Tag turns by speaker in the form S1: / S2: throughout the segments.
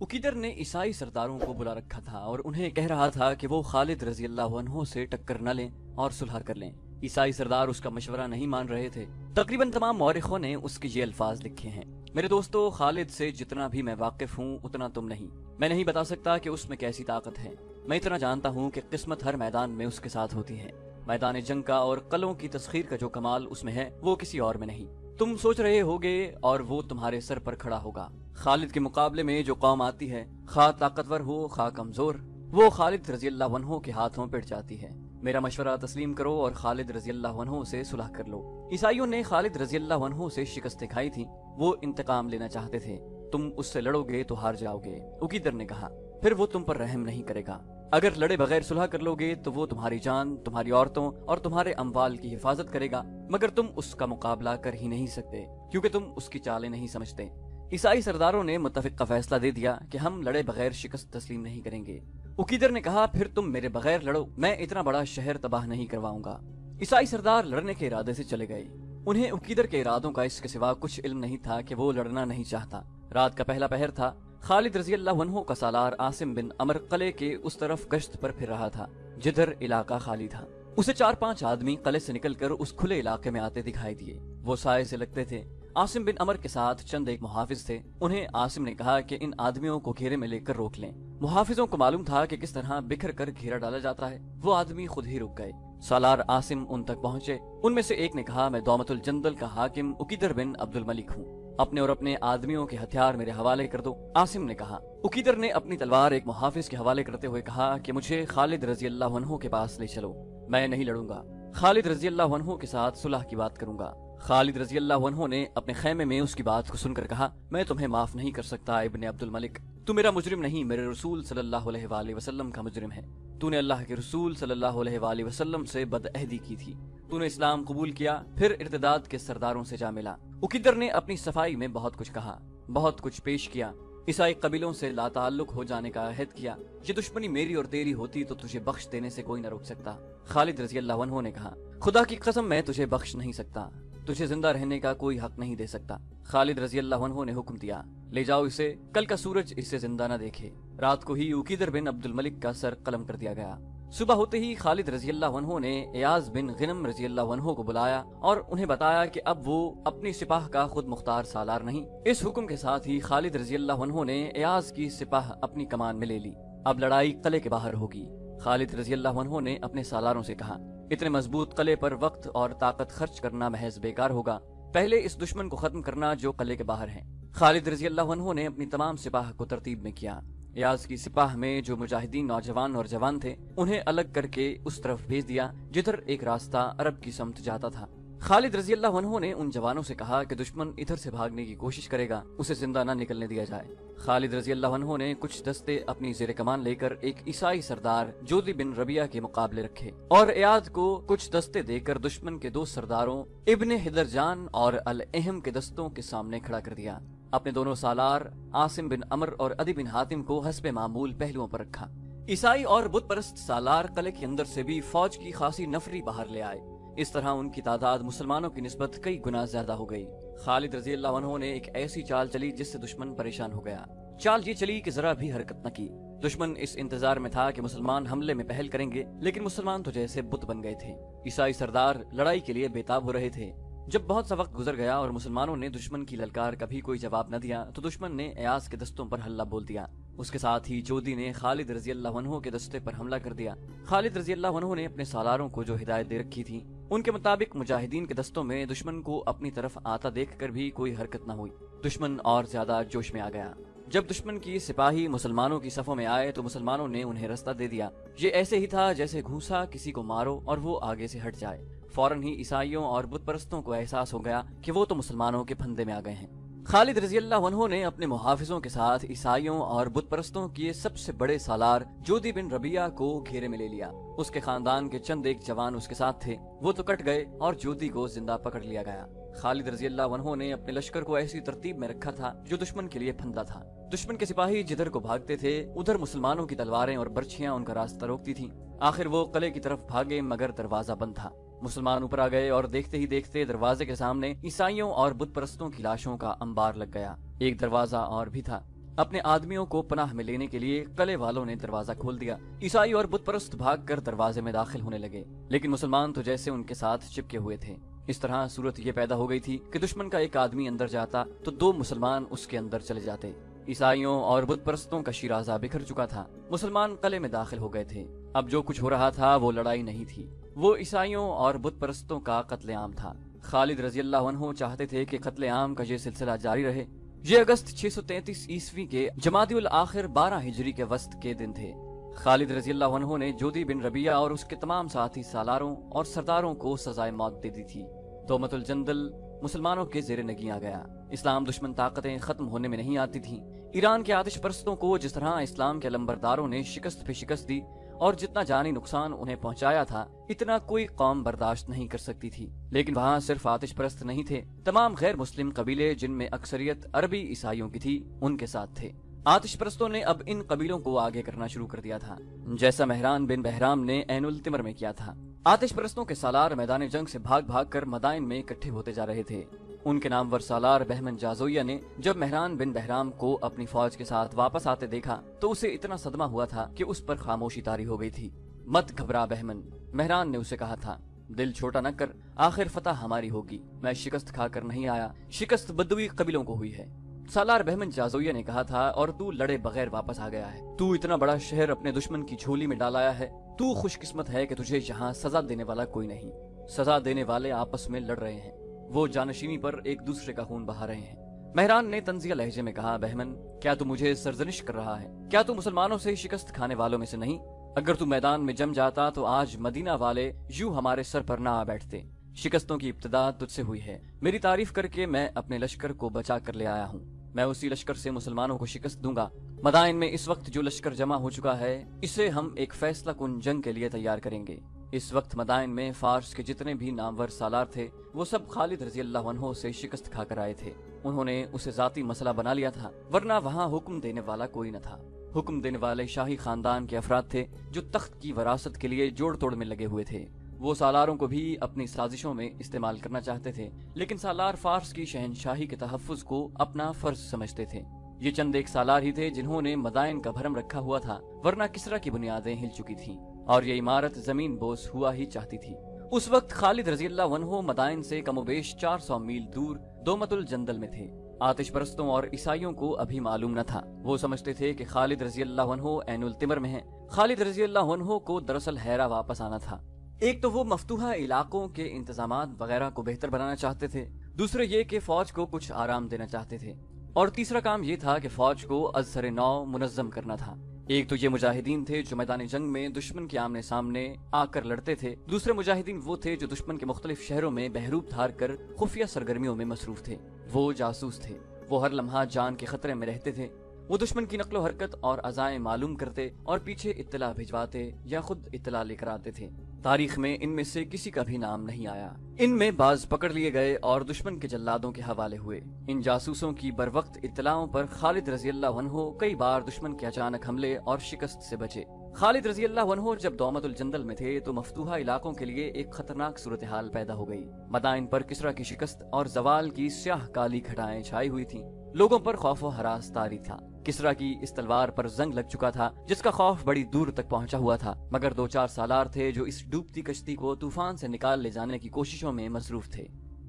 S1: उकीदर ने ईसाई सरदारों को बुला रखा था और उन्हें कह रहा था कि वो खालिद रजी अल्लाह अन्हु से टक्कर न लें और सुलह कर लें। ईसाई सरदार उसका मशवरा नहीं मान रहे थे। तकरीबन तमाम मौरिखों ने उसके ये अल्फाज लिखे हैं। मेरे दोस्तों, खालिद से जितना भी मैं वाकिफ हूँ उतना तुम नहीं। मैं नहीं बता सकता कि उसमें कैसी ताकत है। मैं इतना जानता हूँ कि किस्मत हर मैदान में उसके साथ होती है। मैदान जंग का और कलों की तस्खीर का जो कमाल उसमें है वो किसी और में नहीं। तुम सोच रहे होगे और वो तुम्हारे सर पर खड़ा होगा। खालिद के मुकाबले में जो कौम आती है, खा ताकतवर हो खा कमजोर, वो खालिद रजी अल्लाह अन्हु के हाथों पिट जाती है। मेरा मशवरा तस्लीम करो और खालिद रजी अल्लाह अन्हु से सुलह कर लो। ईसाइयों ने खालिद रजी अल्लाह अन्हु से शिकस्त खाई थी। वो इंतकाम लेना चाहते थे। तुम उससे लड़ोगे तो हार जाओगे, उकीदर ने कहा। फिर वो तुम पर रहम नहीं करेगा। अगर लड़े बगैर सुलह कर लोगे तो वो तुम्हारी जान, तुम्हारी औरतों और तुम्हारे अम्वाल की हिफाजत करेगा, मगर तुम उसका मुकाबला कर ही नहीं सकते क्योंकि तुम उसकी चालें नहीं समझते। ईसाई सरदारों ने मुत्तफिक का फैसला दे दिया कि हम लड़े बगैर शिकस्त तस्लीम नहीं करेंगे। उकीदर ने कहा, फिर तुम मेरे बगैर लड़ो, मैं इतना बड़ा शहर तबाह नहीं करवाऊंगा। ईसाई सरदार लड़ने के इरादे से चले गए। उन्हें उकीदर के इरादों का इसके सिवा कुछ इल्म नहीं था कि वो लड़ना नहीं चाहता। रात का पहला पहर था। खालिद रजी अल्लाह अन्हु का सालार आसिम बिन अमर कले के उस तरफ गश्त पर फिर रहा था जिधर इलाका खाली था। उसे 4-5 आदमी कले से निकलकर उस खुले इलाके में आते दिखाई दिए। वो साए से लगते थे। आसिम बिन अमर के साथ चंद एक मुहाफिज थे। उन्हें आसिम ने कहा कि इन आदमियों को घेरे में लेकर रोक लें। मुहाफिजों को मालूम था कि किस तरह बिखर कर घेरा डाला जाता है। वो आदमी खुद ही रुक गए। सालार आसिम उन तक पहुंचे। उनमें से एक ने कहा, मैं दौमतुल जंदल का हाकिम उकीदर बिन अब्दुल मलिक हूँ। अपने और अपने आदमियों के हथियार मेरे हवाले कर दो। आसिम ने कहा। उकीदर ने अपनी तलवार एक मुहाफिज के हवाले करते हुए कहा कि मुझे खालिद रजी अल्लाह अन्हु के पास ले चलो। मैं नहीं लड़ूंगा, खालिद रजी अल्लाह अन्हु के साथ सुलह की बात करूंगा। खालिद रजी अल्लाह अन्हु ने अपने खैमे में उसकी बात को सुनकर कहा, मैं तुम्हें माफ नहीं कर सकता इब्ने अब्दुल मलिक। तू मेरा मुजरिम नहीं, मेरे रसूल सल्लल्लाहु अलैहि वसल्लम का मुजरिम है। तूने अल्लाह के रसूल सल्लल्लाहु अलैहि वसल्लम से बदअहदी की थी। तूने इस्लाम कबूल किया, फिर इर्तिदाद के सरदारों से जा मिला। उकीदर ने अपनी सफाई में बहुत कुछ कहा, बहुत कुछ पेश किया। ईसाई कबीलों से लाताल्लुक हो जाने का अहद किया। ये दुश्मनी मेरी और तेरी होती तो तुझे बख्श देने से कोई न रोक सकता। खालिद रजी अल्लाह अन्हु ने कहा, खुदा की कसम मैं तुझे बख्श नहीं सकता। तुझे जिंदा रहने का कोई हक नहीं दे सकता। खालिद रजी अल्लाह अन्हु ने हुक्म दिया, ले जाओ इसे, कल का सूरज इससे जिंदा न देखे। रात को ही उकीदर बिन अब्दुल मलिक का सर कलम कर दिया गया। सुबह होते ही खालिद रजी अल्लाह अन्हु ने एयाज बिन गिनम रजी अल्लाह अन्हु को बुलाया और उन्हें बताया कि अब वो अपनी सिपाह का खुद मुख्तार सालार नहीं। इस हुक्म के साथ ही खालिद रजी अल्लाह अन्हु ने एयाज की सिपाह अपनी कमान में ले ली। अब लड़ाई कले के बाहर होगी। खालिद रजी अल्लाह अन्हु ने अपने सालारों से कहा, इतने मजबूत कले पर वक्त और ताकत खर्च करना महज बेकार होगा। पहले इस दुश्मन को खत्म करना जो कले के बाहर है। खालिद रजी अल्लाह अन्हु ने अपनी तमाम सिपाह को तरतीब में किया। याज की सिपाह में जो मुजाहिदीन नौजवान और जवान थे उन्हें अलग करके उस तरफ भेज दिया जिधर एक रास्ता अरब की समत जाता था। खालिद रजी अल्लाह अन्हु ने उन जवानों से कहा कि दुश्मन इधर से भागने की कोशिश करेगा, उसे जिंदा न निकलने दिया जाए। खालिद रजी अल्लाह अन्हु ने कुछ दस्ते अपनी जेर कमान लेकर एक ईसाई सरदार जोदी बिन रबिया के मुकाबले रखे और एयाद को कुछ दस्ते देकर दुश्मन के 2 सरदारों इब्ने हिदरजान और अल अहम के दस्तों के सामने खड़ा कर दिया। अपने दोनों सालार आसिम बिन अमर और अदी बिन हातिम को हस्बे मामूल पहलुओं पर रखा। ईसाई और बुत परस्त सालार कले के अंदर से भी फौज की खासी नफरी बाहर ले आए। इस तरह उनकी तादाद मुसलमानों की निस्बत कई गुना ज्यादा हो गई। खालिद रजी अल्लाह अन्हु ने एक ऐसी चाल चली जिससे दुश्मन परेशान हो गया। चाल ये चली कि जरा भी हरकत न की। दुश्मन इस इंतजार में था कि मुसलमान हमले में पहल करेंगे, लेकिन मुसलमान तो जैसे बुत बन गए थे। ईसाई सरदार लड़ाई के लिए बेताब हो रहे थे। जब बहुत सा वक्त गुजर गया और मुसलमानों ने दुश्मन की ललकार का भी कोई जवाब न दिया तो दुश्मन ने एयाज के दस्तों पर हल्ला बोल दिया। उसके साथ ही जोदी ने खालिद रजी अल्लाह अन्हु के दस्ते पर हमला कर दिया। खालिद रजी अल्लाह अन्हु ने अपने सालारों को जो हिदायत दे रखी थी उनके मुताबिक मुजाहिदीन के दस्तों में दुश्मन को अपनी तरफ आता देखकर भी कोई हरकत न हुई। दुश्मन और ज्यादा जोश में आ गया। जब दुश्मन की सिपाही मुसलमानों की सफों में आए तो मुसलमानों ने उन्हें रास्ता दे दिया। ये ऐसे ही था जैसे घूसा किसी को मारो और वो आगे से हट जाए। फौरन ही ईसाइयों और बुत परस्तों को एहसास हो गया कि वो तो मुसलमानों के फंदे में आ गए हैं। खालिद रजी अल्लाह अन्हु ने अपने मुहाफिजों के साथ ईसाइयों और बुत परस्तों के सबसे बड़े सालार जोदी बिन रबिया को घेरे में ले लिया। उसके खानदान के चंद एक जवान उसके साथ थे, वो तो कट गए और जोदी को जिंदा पकड़ लिया गया। खालिद रजी अल्लाह अन्हु ने अपने लश्कर को ऐसी तरतीब में रखा था जो दुश्मन के लिए फंदा था। दुश्मन के सिपाही जिधर को भागते थे उधर मुसलमानों की तलवारें और बर्छियां उनका रास्ता रोकती थीं। आखिर वो किले की तरफ भागे मगर दरवाजा बंद था। मुसलमान ऊपर आ गए और देखते ही देखते दरवाजे के सामने ईसाइयों और बुत परस्तों की लाशों का अंबार लग गया। एक दरवाजा और भी था। اپنے آدمیوں کو پناہ میں لینے کے لیے قلعے والوں نے دروازہ کھول دیا۔ عیسائی اور بت پرست بھاگ کر دروازے میں داخل ہونے لگے، لیکن مسلمان تو جیسے ان کے ساتھ چپکے ہوئے تھے۔ اس طرح صورت یہ پیدا ہو گئی تھی کہ دشمن کا ایک آدمی اندر جاتا تو 2 مسلمان اس کے اندر چلے جاتے۔ عیسائیوں اور بت پرستوں کا شیرازہ بکھر چکا تھا، مسلمان قلعے میں داخل ہو گئے تھے۔ اب جو کچھ ہو رہا تھا وہ لڑائی نہیں تھی، وہ عیسائیوں اور بت پرستوں کا قتل عام تھا۔ خالد رضی اللہ عنہ چاہتے تھے کہ قتل عام کا یہ سلسلہ جاری رہے۔ یہ اگست 633 عیسوی کے جمادی الاخر 12 ہجری کے وسط کے دن تھے۔ خالد رضی اللہ عنہ نے جودی بن ربیعہ اور اس کے تمام ساتھی سالاروں اور سرداروں کو سزائے موت دے دی تھی۔ دومت الجندل مسلمانوں کے زیر نگیں آ گیا۔ اسلام دشمن طاقتیں ختم ہونے میں نہیں آتی تھیں۔ ایران کے آتش پرستوں کو جس طرح اسلام کے علمبرداروں نے شکست پہ شکست دی اور جتنا جانی نقصان انہیں پہنچایا تھا، اتنا کوئی قوم برداشت نہیں کر سکتی تھی۔ لیکن وہاں صرف آتش پرست نہیں تھے، تمام غیر مسلم قبیلے جن میں اکثریت عربی عیسائیوں کی تھی ان کے ساتھ تھے۔ آتش پرستوں نے اب ان قبیلوں کو آگے کرنا شروع کر دیا تھا، جیسا مہران بن بہرام نے عین التمر میں کیا تھا۔ آتش پرستوں کے سالار میدان جنگ سے بھاگ بھاگ کر مدائن میں اکٹھے ہوتے جا رہے تھے۔ ان کے نامور سالار بہمن جازویہ نے جب مہران بن بہرام کو اپنی فوج کے ساتھ واپس آتے دیکھا تو اسے اتنا صدمہ ہوا تھا کہ اس پر خاموشی طاری ہو گئی تھی۔ مت گھبرا بہمن، مہران نے اسے کہا تھا، دل چھوٹا نہ کر، آخر فتح ہماری ہوگی۔ میں شکست کھا کر نہیں آیا، شکست بدوی قبیلوں کو ہوئی ہے۔ سالار بہمن جازویہ نے کہا تھا، اور تو لڑے بغیر واپس آ گیا ہے۔ تو اتنا بڑا شہر اپنے دشمن کی جھولی میں ڈال آیا ہے۔ تو خوش قسمت ہے کہ تجھے یہاں سزا دینے والا کوئی نہیں۔ سزا دینے والے آپس میں لڑ رہے ہیں، وہ جانشینی پر ایک دوسرے کا خون بہا رہے ہیں۔ مہران نے طنزیہ لہجے میں کہا، بہمن، کیا تو مجھے سرزنش کر رہا ہے؟ کیا تو مسلمانوں سے شکست کھانے والوں میں سے نہیں؟ اگر تو میدان میں جم جاتا تو آج مدینہ والے یوں ہمارے سر پر نہ آ بیٹھتے۔ شکستوں کی ابتدا تجھ سے ہوئی ہے۔ میری تعریف کر کے میں اپنے لشکر کو بچا کر لے آیا ہوں۔ میں اسی لشکر سے مسلمانوں کو شکست دوں گا۔ مدائن میں اس وقت جو لشکر جمع ہو چکا ہے، اسے ہم ایک فیصلہ کن جنگ کے لیے تیار کریں گے۔ اس وقت مدائن میں فارس کے جتنے بھی نامور سالار تھے وہ سب خالد رضی اللہ عنہ سے شکست کھا کر آئے تھے۔ انہوں نے اسے ذاتی مسئلہ بنا لیا تھا، ورنہ وہاں حکم دینے والا کوئی نہ تھا۔ حکم دینے والے شاہی خاندان کے افراد تھے جو تخت کی وراثت کے لیے جوڑ توڑ میں لگے ہوئے تھے۔ وہ سالاروں کو بھی اپنی سازشوں میں استعمال کرنا چاہتے تھے، لیکن سالار فارس کی شہنشاہی کے تحفظ کو اپنا فرض سمجھتے تھے۔ یہ چند ایک سالار ہی تھے جنہوں نے مدائن کا بھرم رکھا ہوا تھا، ورنہ کسرا کی بنیادیں ہل چکی تھیں اور یہ عمارت زمین بوس ہوا ہی چاہتی تھی۔ اس وقت خالد رضی اللہ عنہ مدائن سے کم و بیش 400 میل دور دومت الجندل میں تھے۔ آتش پرستوں اور عیسائیوں کو ابھی معلوم نہ تھا۔ وہ سمجھتے تھے کہ خالد رضی اللہ عنہ عین التمر میں ہیں۔ خالد رضی اللہ عنہ کو دراصل ہیرا واپس آنا تھا۔ ایک تو وہ مفتوحہ علاقوں کے انتظامات وغیرہ کو بہتر بنانا چاہتے تھے، دوسرے یہ کہ فوج کو کچھ آرام دینا چاہتے تھے، اور تیسرا کام یہ تھا کہ فوج کو از سر نو منظم کرنا تھا۔ ایک تو یہ مجاہدین تھے جو میدان جنگ میں دشمن کے آمنے سامنے آ کر لڑتے تھے، دوسرے مجاہدین وہ تھے جو دشمن کے مختلف شہروں میں بہروپ دھار کر خفیہ سرگرمیوں میں مصروف تھے۔ وہ جاسوس تھے، وہ ہر لمحہ جان کے خطرے میں رہتے تھے۔ وہ دشمن کی نقل و حرکت اور عزائم معلوم کرتے اور پیچھے اطلاع بھجواتے یا خود اطلاع لے کر آتے تھے۔ تاریخ میں ان میں سے کسی کا بھی نام نہیں آیا۔ ان میں بعض پکڑ لیے گئے اور دشمن کے جلادوں کے حوالے ہوئے۔ ان جاسوسوں کی بروقت اطلاعوں پر خالد رضی اللہ عنہ کئی بار دشمن کے اچانک حملے اور شکست سے بچے۔ خالد رضی اللہ عنہ جب دومت الجندل میں تھے تو مفتوحہ علاقوں کے لیے ایک خطرناک صورتحال پیدا ہو گئی۔ مدائن پر کسرا کی شکست اور زوال کی سیاہ کالی گھٹائیں چھائی ہوئی تھیں۔ لوگوں پر خوف و ہراس طاری تھا۔ کسرا کی اس تلوار پر زنگ لگ چکا تھا جس کا خوف بڑی دور تک پہنچا ہوا تھا، مگر 2-4 سالار تھے جو اس ڈوبتی کشتی کو طوفان سے نکال لے جانے کی کوششوں میں مصروف تھے۔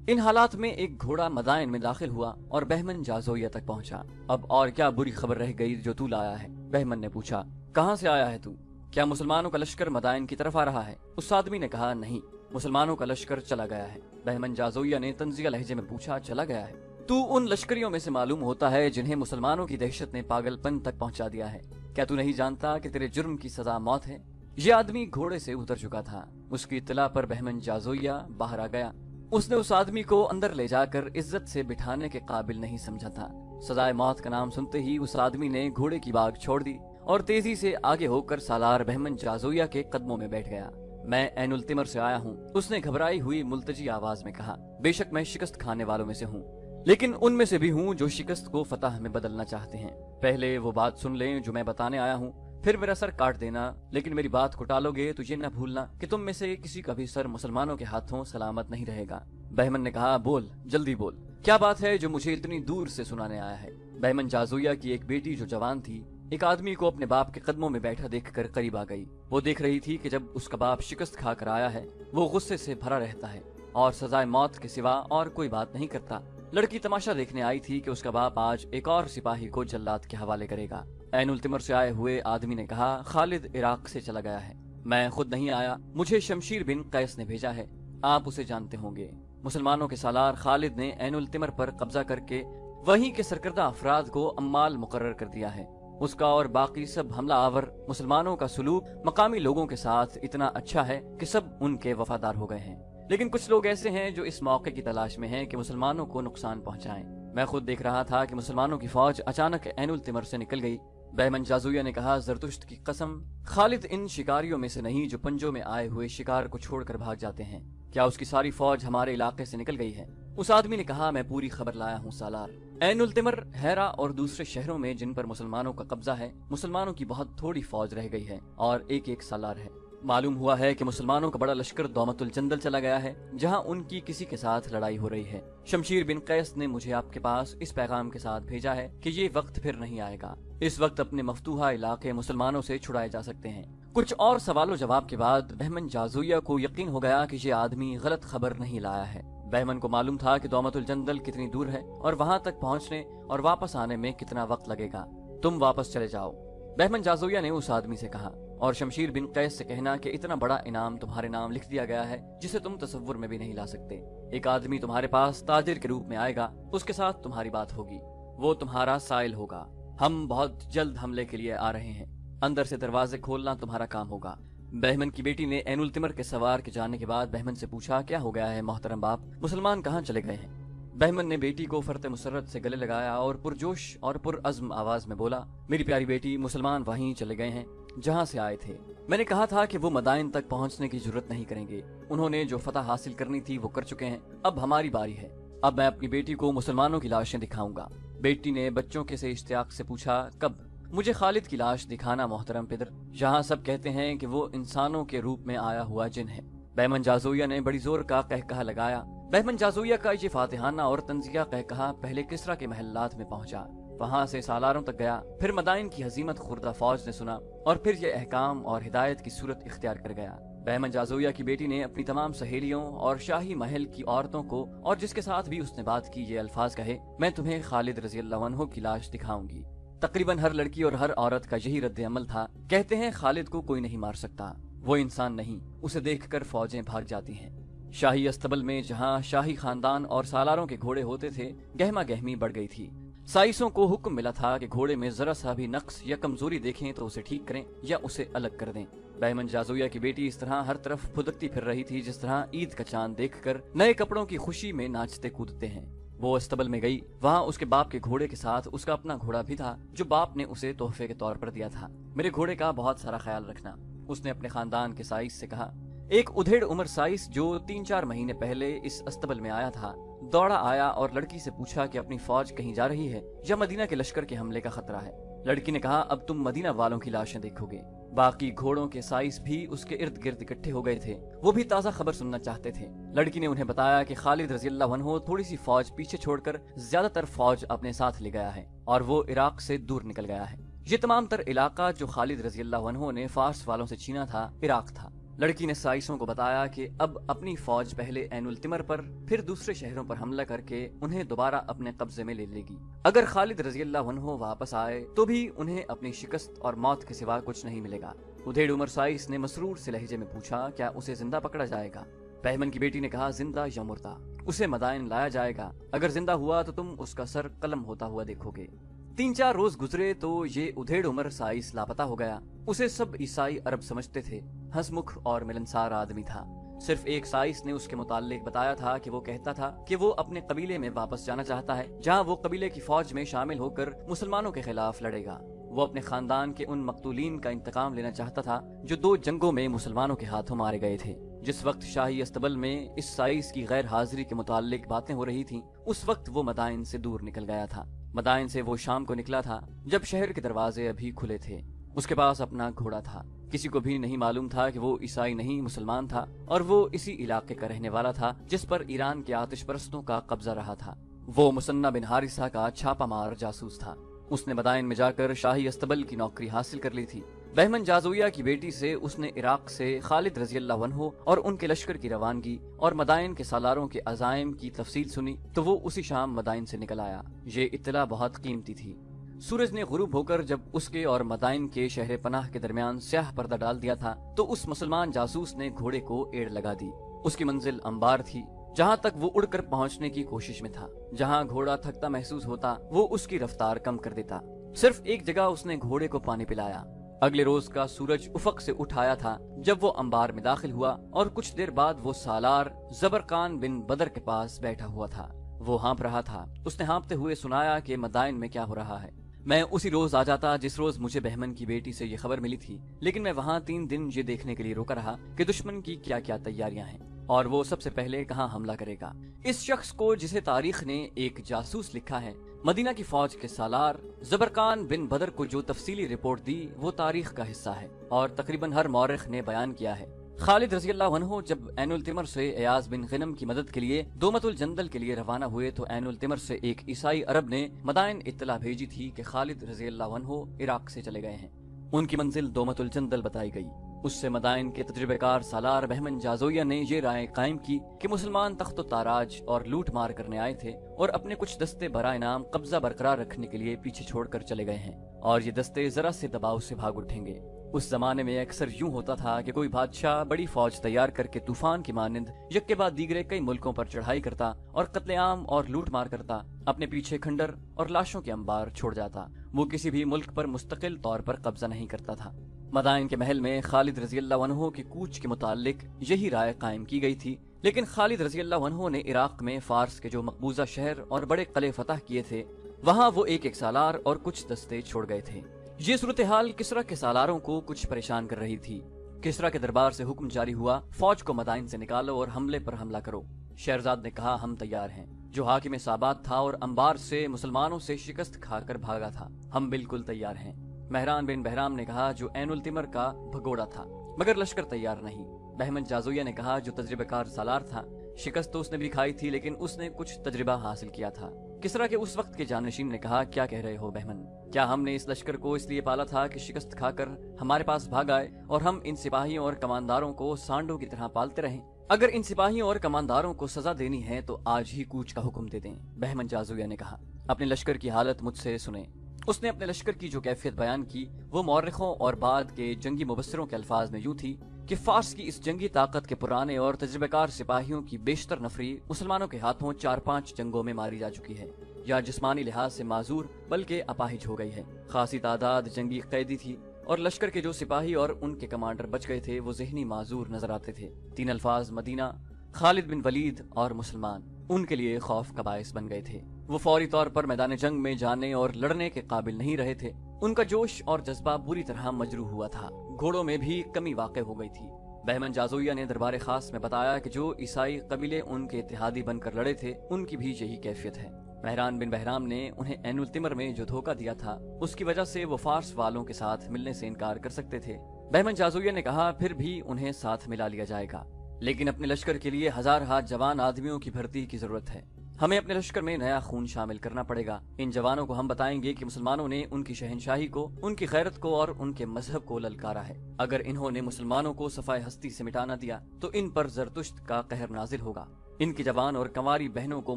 S1: ان حالات میں ایک گھوڑا مدائن میں داخل ہوا اور بہمن جازویہ تک پہنچا۔ اب اور کیا بری خبر رہ گئی جو تو لایا ہے؟ بہمن نے پوچھا۔ کہاں سے آیا ہے تو؟ کیا مسلمانوں کا لشکر مدائن کی طرف آ رہا ہے؟ اس آدمی نے کہا، نہیں، مسلمانوں کا لشکر چلا گیا ہے۔ بہمن جازویہ نے طنزیہ لہجے میں پوچھا، چلا گیا ہے؟ تو ان لشکریوں میں سے معلوم ہوتا ہے جنہیں مسلمانوں کی دہشت نے پاگل پن تک پہنچا دیا ہے۔ کیا تو نہیں جانتا کہ تیرے جرم کی سزا موت ہے؟ یہ آدمی گھوڑے سے اتر چکا تھا۔ اس کی اطلاع پر بہمن جازویہ باہر آ گیا۔ اس نے اس آدمی کو اندر لے جا کر عزت سے بٹھانے کے قابل نہیں سمجھا تھا۔ سزائے موت کا نام سنتے ہی اس آدمی نے گھوڑے کی باگ چھوڑ دی اور تیزی سے آگے ہو کر سالار بہمن جازویہ کے قدموں میں بیٹھ گیا۔ میں عین التمر سے آیا ہوں، اس نے گھبرائی ہوئی ملتجی آواز میں کہا۔ بے شک میں شکست کھانے والوں میں سے ہوں، لیکن ان میں سے بھی ہوں جو شکست کو فتح میں بدلنا چاہتے ہیں۔ پہلے وہ بات سن لیں جو میں بتانے آیا ہوں، پھر میرا سر کاٹ دینا، لیکن میری بات کو ٹالو گے تو یہ نہ بھولنا کہ تم میں سے کسی کا بھی سر مسلمانوں کے ہاتھوں سلامت نہیں رہے گا۔ بہمن نے کہا، بول، جلدی بول، کیا بات ہے جو مجھے اتنی دور سے سنانے آیا ہے؟ बहमन जाजुया की एक बेटी जो जवान थी एक आदमी को अपने बाप के कदमों में बैठा देखकर करीब आ गई। वो देख रही थी कि जब उसका बाप शिकस्त खाकर आया है वो गुस्से से भरा रहता है और सजाए मौत के सिवा और कोई बात नहीं करता। लड़की तमाशा देखने आई थी कि उसका बाप आज एक और सिपाही को जल्लाद के हवाले करेगा। ऐनुल तिमर से आए हुए आदमी ने कहा, खालिद इराक से चला गया है, मैं खुद नहीं आया, मुझे शमशीर बिन कैस ने भेजा है, आप उसे जानते होंगे। मुसलमानों के सालार खालिद ने ऐनुल तिमर पर कब्जा करके वहीं के सरकर्दा अफराद को अम्माल मुकर्रर कर दिया है। उसका और बाकी सब हमला आवर मुसलमानों का सलूक मकामी लोगों के साथ इतना अच्छा है कि सब उनके वफादार हो गए हैं। लेकिन कुछ लोग ऐसे हैं जो इस मौके की तलाश में हैं कि मुसलमानों को नुकसान पहुंचाएं। मैं खुद देख रहा था कि मुसलमानों की फौज अचानक ऐनुल तिमर से निकल गई। बहमन जाजुया ने कहा, जरतुश्त की कसम, खालिद इन शिकारियों में से नहीं जो पंजों में आए हुए शिकार को छोड़कर भाग जाते हैं। क्या उसकी सारी फौज हमारे इलाके से निकल गई है? उस आदमी ने कहा, मैं पूरी खबर लाया हूँ सालार। ऐनुल तिमर, हैरा और दूसरे शहरों में जिन पर मुसलमानों का कब्जा है, मुसलमानों की बहुत थोड़ी फौज रह गई है और एक एक सालार है। मालूम हुआ है कि मुसलमानों का बड़ा लश्कर दौमतुल जंदल चला गया है, जहां उनकी किसी के साथ लड़ाई हो रही है। शमशीर बिन कैस ने मुझे आपके पास इस पैगाम के साथ भेजा है कि ये वक्त फिर नहीं आएगा। इस वक्त अपने मफतूहा इलाके मुसलमानों से छुड़ाए जा सकते हैं। कुछ और सवालों जवाब के बाद बहमन जाजुया को यकीन हो गया कि ये आदमी गलत खबर नहीं लाया है। बहमन को मालूम था कि दौमतुल जंदल कितनी दूर है और वहां तक पहुंचने और वापस आने में कितना वक्त लगेगा। तुम वापस चले जाओ, बहमन जाजुया ने उस आदमी से कहा, और शमशीर बिन कैस से कहना कि इतना बड़ा इनाम तुम्हारे नाम लिख दिया गया है जिसे तुम तसव्वुर में भी नहीं ला सकते। एक आदमी तुम्हारे पास ताजिर के रूप में आएगा, उसके साथ तुम्हारी बात होगी, वो तुम्हारा साइल होगा। हम बहुत जल्द हमले के लिए आ रहे हैं, अंदर से दरवाजे खोलना तुम्हारा काम होगा। बहमन की बेटी ने ऐनुल तिमर के सवार के जाने के बाद बहमन से पूछा, क्या हो गया है मोहतरम बाप, मुसलमान कहाँ चले गए हैं? बहमन ने बेटी को फरते मुसर्रत से गले लगाया और पुरजोश और पुरअज़्म आवाज में बोला, मेरी प्यारी बेटी, मुसलमान वहीं चले गए हैं जहां से आए थे। मैंने कहा था कि वो मदाइन तक पहुंचने की जरूरत नहीं करेंगे, उन्होंने जो फतह हासिल करनी थी वो कर चुके हैं, अब हमारी बारी है। अब मैं अपनी बेटी को मुसलमानों की लाशें दिखाऊंगा। बेटी ने बच्चों के से इश्तियाक से पूछा, कब? मुझे खालिद की लाश दिखाना मोहतरम पिदर, जहाँ सब कहते हैं कि वो इंसानों के रूप में आया हुआ जिन है। बहमन जाजुया ने बड़ी जोर का कहकहा लगाया। बहमन जाजुया का ये फातिहाना और तंजिया कहकहा पहले किसरा के महल्लात में पहुंचा, वहां से सालारों तक गया, फिर मदाइन की हजीमत खुर्दा फौज ने सुना और फिर ये अहकाम और हिदायत की सूरत इख्तियार कर गया। बहमन जाजुया की बेटी ने अपनी तमाम सहेलियों और शाही महल की औरतों को और जिसके साथ भी उसने बात की ये अल्फाज कहे, मैं तुम्हें खालिद रज़ी अल्लाह अन्हु की लाश दिखाऊंगी। तकरीबन हर लड़की और हर औरत का यही रद्द अमल था। कहते हैं खालिद को कोई नहीं मार सकता, वो इंसान नहीं, उसे देखकर फौजें भाग जाती हैं। शाही अस्तबल में जहाँ शाही खानदान और सालारों के घोड़े होते थे, गहमा गहमी बढ़ गई थी। साइसों को हुक्म मिला था कि घोड़े में जरा सा भी नक्स या कमजोरी देखें तो उसे ठीक करें या उसे अलग कर दें। बहमन जाजुया की बेटी इस तरह हर तरफ फुदकती फिर रही थी जिस तरह ईद का चांद देखकर नए कपड़ों की खुशी में नाचते कूदते हैं। वो अस्तबल में गई, वहाँ उसके बाप के घोड़े के साथ उसका अपना घोड़ा भी था जो बाप ने उसे तोहफे के तौर पर दिया था। मेरे घोड़े का बहुत सारा ख्याल रखना, उसने अपने खानदान के साइस से कहा। एक उधेड़ उम्र साइस जो 3-4 महीने पहले इस अस्तबल में आया था, दौड़ा आया और लड़की से पूछा कि अपनी फौज कहीं जा रही है या मदीना के लश्कर के हमले का खतरा है। लड़की ने कहा, अब तुम मदीना वालों की लाशें देखोगे। बाकी घोड़ों के साइस भी उसके इर्द गिर्द इकट्ठे हो गए थे, वो भी ताज़ा खबर सुनना चाहते थे। लड़की ने उन्हें बताया कि खालिद रज़ी अल्लाह अन्हु थोड़ी सी फौज पीछे छोड़कर ज्यादातर फौज अपने साथ ले गया है और वो इराक से दूर निकल गया है। ये तमाम तर इलाका जो खालिद रज़ी अल्लाह अन्हु ने फारस वालों से छीना था, इराक था। लड़की ने साइसों को बताया कि अब अपनी फौज पहले ऐनुल तिमर पर फिर दूसरे शहरों पर हमला करके उन्हें दोबारा अपने कब्जे में ले लेगी। अगर खालिद रज़ी अल्लाह अन्हु वापस आए तो भी उन्हें अपनी शिकस्त और मौत के सिवा कुछ नहीं मिलेगा। उधेड़ उमर साइस ने मसरूर से लहजे में पूछा, क्या उसे जिंदा पकड़ा जाएगा? बहमन की बेटी ने कहा, जिंदा या मुर्दा, उसे मदाइन लाया जाएगा। अगर जिंदा हुआ तो तुम उसका सर कलम होता हुआ देखोगे। 3-4 रोज गुजरे तो ये उधेड़ उमर साइस लापता हो गया। उसे सब ईसाई अरब समझते थे, हंसमुख और मिलनसार आदमी था। सिर्फ एक साइस ने उसके मुताल्लिक बताया था कि वो कहता था कि वो अपने कबीले में वापस जाना चाहता है, जहाँ वो कबीले की फौज में शामिल होकर मुसलमानों के खिलाफ लड़ेगा। वो अपने खानदान के उन मकतूलीन का इंतकाम लेना चाहता था जो 2 जंगों में मुसलमानों के हाथों मारे गए थे। जिस वक्त शाही अस्तबल में इस साइस की गैर हाजिरी के मुताल्लिक बातें हो रही थीं, उस वक्त वो मदाइन से दूर निकल गया था। मदाइन से वो शाम को निकला था जब शहर के दरवाजे अभी खुले थे। उसके पास अपना घोड़ा था। किसी को भी नहीं मालूम था कि वो ईसाई नहीं मुसलमान था और वो इसी इलाके का रहने वाला था जिस पर ईरान के आतिश परस्तों का कब्जा रहा था। वो मुसन्ना बिन हारिसा का छापा मार जासूस था। उसने मदाइन में जाकर शाही अस्तबल की नौकरी हासिल कर ली थी। बहमन जाज़ोया की बेटी से उसने इराक से खालिद रज़ी अल्लाह अन्हु और उनके लश्कर की रवानगी और मदाइन के सालारों के अज़ाइम की तफसील सुनी तो वो उसी शाम मदाइन से निकल आया। ये इत्तला बहुत कीमती थी। सूरज ने गुरूब होकर जब उसके और मदाइन के शहर पनाह के दरमियान स्याह पर्दा डाल दिया था तो उस मुसलमान जासूस ने घोड़े को एड़ लगा दी। उसकी मंजिल अंबार थी, जहाँ तक वो उड़कर पहुँचने की कोशिश में था। जहाँ घोड़ा थकता महसूस होता वो उसकी रफ्तार कम कर देता। सिर्फ एक जगह उसने घोड़े को पानी पिलाया। अगले रोज का सूरज उफक से उठ आया था जब वो अंबार में दाखिल हुआ और कुछ देर बाद वो सालार जबरकान बिन बदर के पास बैठा हुआ था। वो हाँप रहा था। उसने हाँपते हुए सुनाया कि मदाइन में क्या हो रहा है। मैं उसी रोज आ जाता जिस रोज मुझे बहमन की बेटी से ये खबर मिली थी, लेकिन मैं वहाँ 3 दिन ये देखने के लिए रुका रहा कि दुश्मन की क्या क्या तैयारियां हैं और वो सबसे पहले कहाँ हमला करेगा। इस शख्स को जिसे तारीख ने एक जासूस लिखा है, मदीना की फौज के सालार जबरकान बिन बदर को जो तफसीली रिपोर्ट दी वो तारीख का हिस्सा है और तकरीबन हर मौरख ने बयान किया है। खालिद रज़ी अल्लाह अन्हु जब ऐनुल तिमर से अयाज बिन ग़नम की मदद के लिए दोमतुल जंदल के लिए रवाना हुए तो ऐनुल तिमर से एक ईसाई अरब ने मदाइन इत्तला भेजी थी कि खालिद रज़ी अल्लाह अन्हु इराक से चले गए हैं। उनकी मंजिल दोमतुल जंदल बताई गई। उससे मदाइन के तजुर्बेकार सालार बहमन जाज़ोया ने ये राय कायम की कि मुसलमान तख्त ताराज और लूट मार करने आए थे और अपने कुछ दस्ते बराए नाम कब्जा बरकरार रखने के लिए पीछे छोड़कर चले गए हैं और ये दस्ते जरा से दबाव से भाग उठेंगे। उस जमाने में अक्सर यूं होता था कि कोई बादशाह बड़ी फौज तैयार करके तूफान की मानिंद यक के बाद दीगरे कई मुल्कों पर चढ़ाई करता और कत्लेआम और लूट मार करता, अपने पीछे खंडर और लाशों के अंबार छोड़ जाता। वो किसी भी मुल्क पर मुस्तकिल तौर पर कब्जा नहीं करता था। मदाइन के महल में खालिद रज़ी अल्लाह अन्हु की कूच के मुतालिक यही राय कायम की गई थी, लेकिन खालिद रज़ी अल्लाह अन्हु ने इराक में फारस के जो मकबूजा शहर और बड़े किले फतह किए थे वहाँ वो एक सालार और कुछ दस्ते छोड़ गए थे। ये सूरत हाल किसरा के सालारों को कुछ परेशान कर रही थी। किसरा के दरबार से हुक्म जारी हुआ, फौज को मदाइन से निकालो और हमले पर हमला करो। शहरजाद ने कहा, हम तैयार हैं। जो हाकिम साबात था और अंबार से मुसलमानों से शिकस्त खाकर भागा था, हम बिल्कुल तैयार हैं। महरान बिन बहराम ने कहा, जो ऐनुल तिमर का भगोड़ा था मगर लश्कर तैयार नहीं। बहमन जाज़ोया ने कहा, जो तजर्बेकार सालार था, शिकस्त तो उसने भी खाई थी लेकिन उसने कुछ तजर्बा हासिल किया था। किसरा के उस वक्त के जानशीन ने कहा, क्या कह रहे हो बहमन? क्या हमने इस लश्कर को इसलिए पाला था कि शिकस्त खाकर हमारे पास भाग आए और हम इन सिपाहियों और कमांडारों को सांडों की तरह पालते रहें? अगर इन सिपाहियों और कमांडारों को सजा देनी है तो आज ही कूच का हुक्म दे दें। बहमन जाज़ोया ने कहा, अपने लश्कर की हालत मुझसे सुने। उसने अपने लश्कर की जो कैफियत बयान की वो मौरखों और बाद के जंगी मुबस्सिरों के अल्फाज में यूं थी कि फारस की इस जंगी ताकत के पुराने और तजुर्बेकार सिपाहियों की बेशतर नफरी मुसलमानों के हाथों 4-5 जंगों में मारी जा चुकी है या जिस्मानी लिहाज से माजूर बल्कि अपाहिज हो गई है। खासी तादाद जंगी कैदी थी और लश्कर के जो सिपाही और उनके कमांडर बच गए थे वो ज़हनी माजूर नजर आते थे। 3 अल्फाज मदीना, खालिद बिन वलीद और मुसलमान उनके लिए खौफ का बायस बन गए थे। वो फौरी तौर पर मैदान जंग में जाने और लड़ने के काबिल नहीं रहे थे। उनका जोश और जज्बा बुरी तरह मजरूह हुआ था। घोड़ों में भी कमी वाक़ हो गई थी। बहमन जाज़ोया ने दरबार खास में बताया कि जो ईसाई कबीले उनके इत्तेहादी बनकर लड़े थे उनकी भी यही कैफियत है। महरान बिन बहराम ने उन्हें ऐनुल तिमर में जो धोखा दिया था उसकी वजह से वो फारस वालों के साथ मिलने से इनकार कर सकते थे। बहमन जाज़ोया ने कहा, फिर भी उन्हें साथ मिला लिया जाएगा, लेकिन अपने लश्कर के लिए 1000 हाथ जवान आदमियों की भर्ती की जरूरत है। हमें अपने लश्कर में नया खून शामिल करना पड़ेगा। इन जवानों को हम बताएंगे कि मुसलमानों ने उनकी शहनशाही को, उनकी खैरत को और उनके मजहब को ललकारा है। अगर इन्होंने मुसलमानों को सफाए हस्ती से मिटा न दिया तो इन पर जरतुश्त का कहर नाजिल होगा। इनकी जवान और कंवारी बहनों को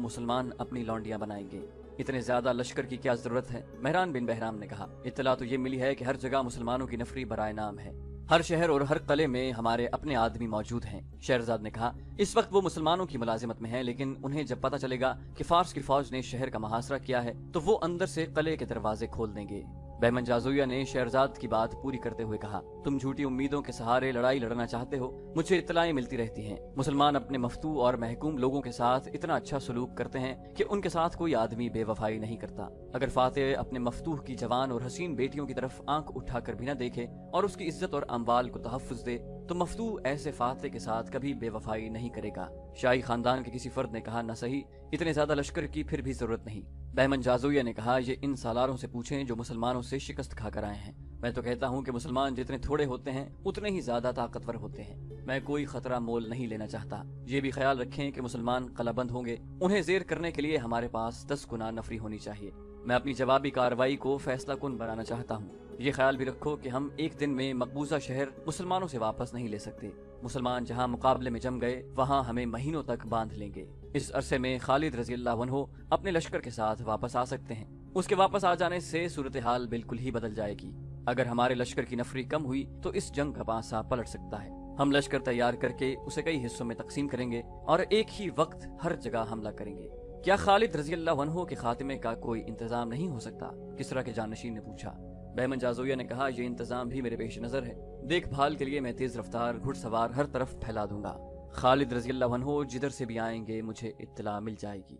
S1: मुसलमान अपनी लौंडियां बनाएंगे। इतने ज्यादा लश्कर की क्या जरूरत है? महरान बिन बहराम ने कहा, इत्तला तो ये मिली है कि हर जगह मुसलमानों की नफरी बराए नाम है। हर शहर और हर कले में हमारे अपने आदमी मौजूद हैं। शहरजाद ने कहा, इस वक्त वो मुसलमानों की मुलाजिमत में है, लेकिन उन्हें जब पता चलेगा कि फारस की फौज ने शहर का मुहासरा किया है तो वो अंदर से कले के दरवाजे खोल देंगे। बहमन जाज़ोया ने शहरजाद की बात पूरी करते हुए कहा, तुम झूठी उम्मीदों के सहारे लड़ाई लड़ना चाहते हो। मुझे इत्तलाएं मिलती रहती हैं, मुसलमान अपने मफ्तू और महकूम लोगों के साथ इतना अच्छा सलूक करते हैं कि उनके साथ कोई आदमी बेवफाई नहीं करता। अगर फातेह अपने मफ्तूह की जवान और हसीन बेटियों की तरफ आंख उठाकर भी न देखे और उसकी इज्जत और अम्वाल को तहफ्फुज दे तो मफ्तूह ऐसे फातेह के साथ कभी बेवफाई नहीं करेगा। शाही खानदान के किसी फर्द ने कहा, न सही, इतने ज्यादा लश्कर की फिर भी जरूरत नहीं। बहमन जाज़ोया ने कहा, ये इन सालारों से पूछें जो मुसलमानों से शिकस्त खाकर आए हैं। میں تو کہتا ہوں کہ مسلمان جتنے تھوڑے ہوتے ہیں اتنے ہی زیادہ طاقتور ہوتے ہیں۔ میں کوئی خطرہ مول نہیں لینا چاہتا۔ یہ بھی خیال رکھیں کہ مسلمان قلعہ بند ہوں گے، انہیں زیر کرنے کے لیے ہمارے پاس 10 گنا نفری ہونی چاہیے۔ میں اپنی جوابی کارروائی کو فیصلہ کن بنانا چاہتا ہوں۔ یہ خیال بھی رکھو کہ ہم ایک دن میں مقبوضہ شہر مسلمانوں سے واپس نہیں لے سکتے۔ مسلمان جہاں مقابلے میں جم گئے وہاں ہمیں مہینوں تک باندھ لیں گے۔ اس عرصے میں خالد رضی اللہ عنہ اپنے لشکر کے ساتھ واپس آ سکتے ہیں۔ اس کے واپس آ جانے سے صورتحال بالکل ہی بدل جائے گی۔ اگر ہمارے لشکر کی نفری کم ہوئی تو اس جنگ کا پانسا پلٹ سکتا ہے۔ ہم لشکر تیار کر کے اسے کئی حصوں میں تقسیم کریں گے اور ایک ہی وقت ہر جگہ حملہ کریں گے۔ کیا خالد رضی اللہ عنہ کے خاتمے کا کوئی انتظام نہیں ہو سکتا؟ کسرا کے جانشین نے پوچھا۔ بہمن جازویہ نے کہا، یہ انتظام بھی میرے پیش نظر ہے۔ دیکھ بھال کے لیے میں تیز رفتار گھڑ سوار ہر طرف پھیلا دوں گا۔ خالد رضی اللہ عنہ جدھر سے بھی آئیں گے مجھے اطلاع مل جائے گی۔